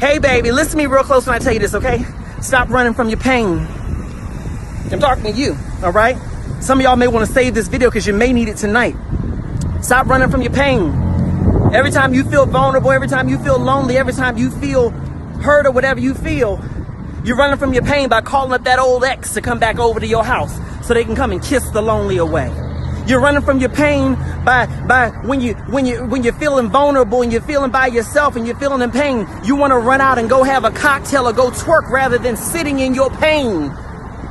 Hey, baby, listen to me real close when I tell you this, okay? Stop running from your pain. I'm talking to you, all right? Some of y'all may want to save this video because you may need it tonight. Stop running from your pain. Every time you feel vulnerable, every time you feel lonely, every time you feel hurt or whatever you feel, you're running from your pain by calling up that old ex to come back over to your house so they can come and kiss the lonely away. You're running from your pain by when you're feeling vulnerable and you're feeling by yourself and you're feeling in pain, you want to run out and go have a cocktail or go twerk rather than sitting in your pain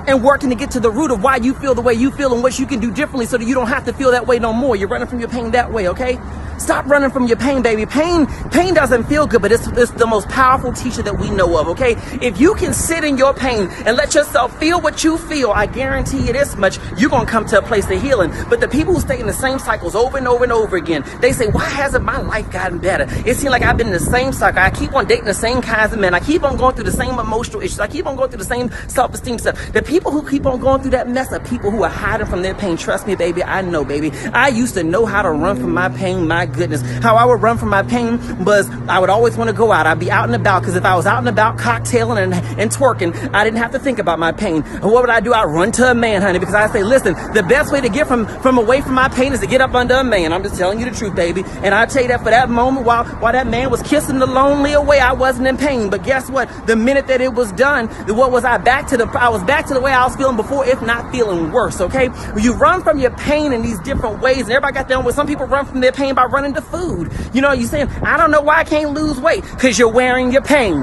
and working to get to the root of why you feel the way you feel and what you can do differently so that you don't have to feel that way no more. You're running from your pain that way, okay? Stop running from your pain, baby. Pain doesn't feel good, but it's the most powerful teacher that we know of, okay? If you can sit in your pain and let yourself feel what you feel, I guarantee you this much, you're going to come to a place of healing. But the people who stay in the same cycles over and over and over again, they say, why hasn't my life gotten better? It seems like I've been in the same cycle. I keep on dating the same kinds of men. I keep on going through the same emotional issues. I keep on going through the same self-esteem stuff. The people who keep on going through that mess are people who are hiding from their pain. Trust me, baby. I know, baby. I used to know how to run from my pain. My goodness. How I would run from my pain was I would always want to go out. I'd be out and about because if I was out and about cocktailing and twerking, I didn't have to think about my pain. And what would I do? I'd run to a man, honey, because I say, listen, the best way to get from away from my pain is to get up under a man. I'm just telling you the truth, baby. And I tell you that for that moment while that man was kissing the lonely away, I wasn't in pain. But guess what? The minute that it was done, I was back to the way I was feeling before, if not feeling worse, okay? You run from your pain in these different ways, and everybody got down with some people run from their pain by running to food. You know, you're saying, I don't know why I can't lose weight, because you're wearing your pain.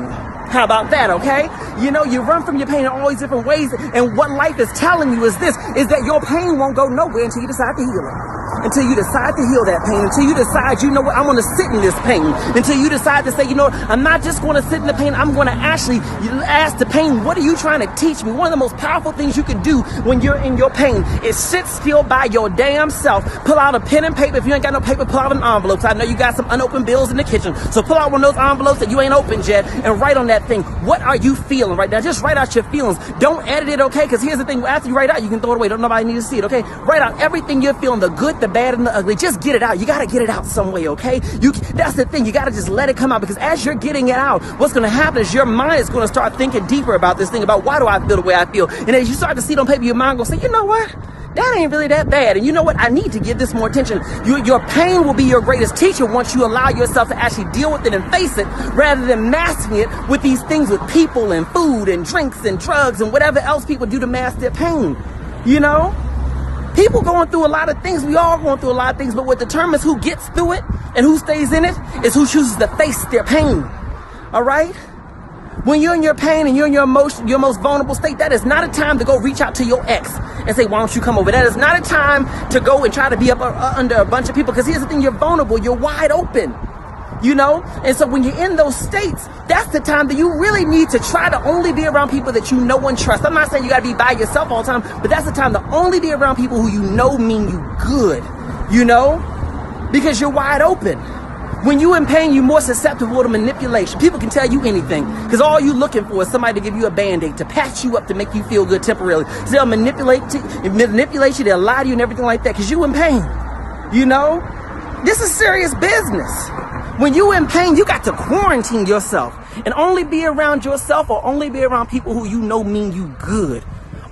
How about that, okay? You know, you run from your pain in all these different ways, and what life is telling you is that your pain won't go nowhere until you decide to heal it. Until you decide to heal that pain, until you decide, you know what, I'm going to sit in this pain, until you decide to say, you know what, I'm not just going to sit in the pain, I'm going to actually ask the pain, what are you trying to teach me? One of the most powerful things you can do when you're in your pain is sit still by your damn self, pull out a pen and paper. If you ain't got no paper, pull out an envelope. I know you got some unopened bills in the kitchen, so pull out one of those envelopes that you ain't opened yet and write on that thing, what are you feeling right now? Just write out your feelings. Don't edit it, okay? Because here's the thing, after you write out, you can throw it away. Don't nobody need to see it, okay? Write out everything you're feeling, the good, the bad, and the ugly. Just get it out. You got to get it out some way, okay? That's the thing. You got to just let it come out, because as you're getting it out, what's going to happen is your mind is going to start thinking deeper about this thing, about why do I feel the way I feel? And as you start to see it on paper, your mind going to say, you know what? That ain't really that bad. And you know what? I need to give this more attention. Your pain will be your greatest teacher once you allow yourself to actually deal with it and face it, rather than masking it with these things, with people and food and drinks and drugs and whatever else people do to mask their pain. You know? People going through a lot of things. We all going through a lot of things. But what determines who gets through it and who stays in it is who chooses to face their pain. All right? When you're in your pain and you're in your most vulnerable state, that is not a time to go reach out to your ex and say, why don't you come over? That is not a time to go and try to be up under a bunch of people, because here's the thing, you're vulnerable, you're wide open, you know? And so when you're in those states, that's the time that you really need to try to only be around people that you know and trust. I'm not saying you got to be by yourself all the time, but that's the time to only be around people who you know mean you good, you know? Because you're wide open. When you're in pain, you're more susceptible to manipulation. People can tell you anything, because all you're looking for is somebody to give you a Band-Aid, to patch you up, to make you feel good temporarily. So they'll manipulate you, they'll lie to you and everything like that, because you're in pain. You know? This is serious business. When you're in pain, you got to quarantine yourself and only be around yourself, or only be around people who you know mean you good.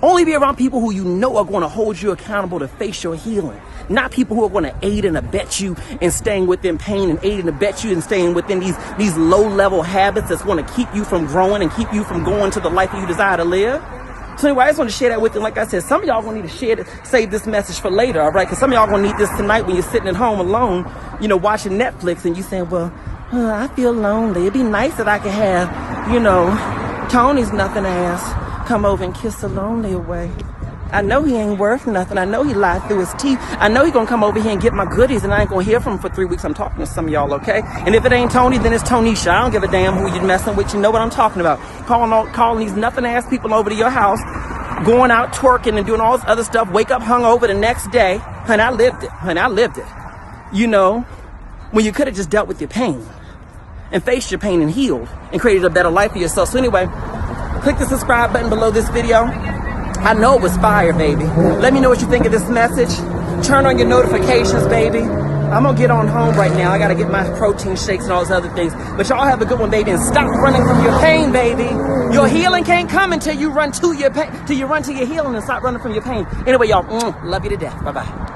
Only be around people who you know are going to hold you accountable to face your healing. Not people who are going to aid and abet you in staying within pain, and aid and abet you in staying within these low-level habits that's going to keep you from growing and keep you from going to the life that you desire to live. So anyway, I just want to share that with you. Like I said, some of y'all going to need to save this message for later, all right? Because some of y'all going to need this tonight when you're sitting at home alone, you know, watching Netflix, and you saying, well, I feel lonely. It'd be nice that I could have, you know, Tony's nothing ass come over and kiss the lonely away. I know he ain't worth nothing. I know he lied through his teeth. I know he gonna come over here and get my goodies, and I ain't gonna hear from him for 3 weeks. I'm talking to some of y'all, okay? And if it ain't Tony, then it's Tonisha. I don't give a damn who you're messing with. You know what I'm talking about. Calling these nothing-ass people over to your house, going out twerking and doing all this other stuff, wake up hungover the next day. Honey, I lived it. Honey, I lived it. You know, when you could have just dealt with your pain and faced your pain and healed and created a better life for yourself. So anyway, click the subscribe button below this video. I know it was fire, baby. Let me know what you think of this message. Turn on your notifications, baby. I'm gonna get on home right now. I gotta get my protein shakes and all those other things. But y'all have a good one, baby, and stop running from your pain, baby. Your healing can't come until you run to your pain, till you run to your healing and stop running from your pain. Anyway, y'all, love you to death. Bye-bye.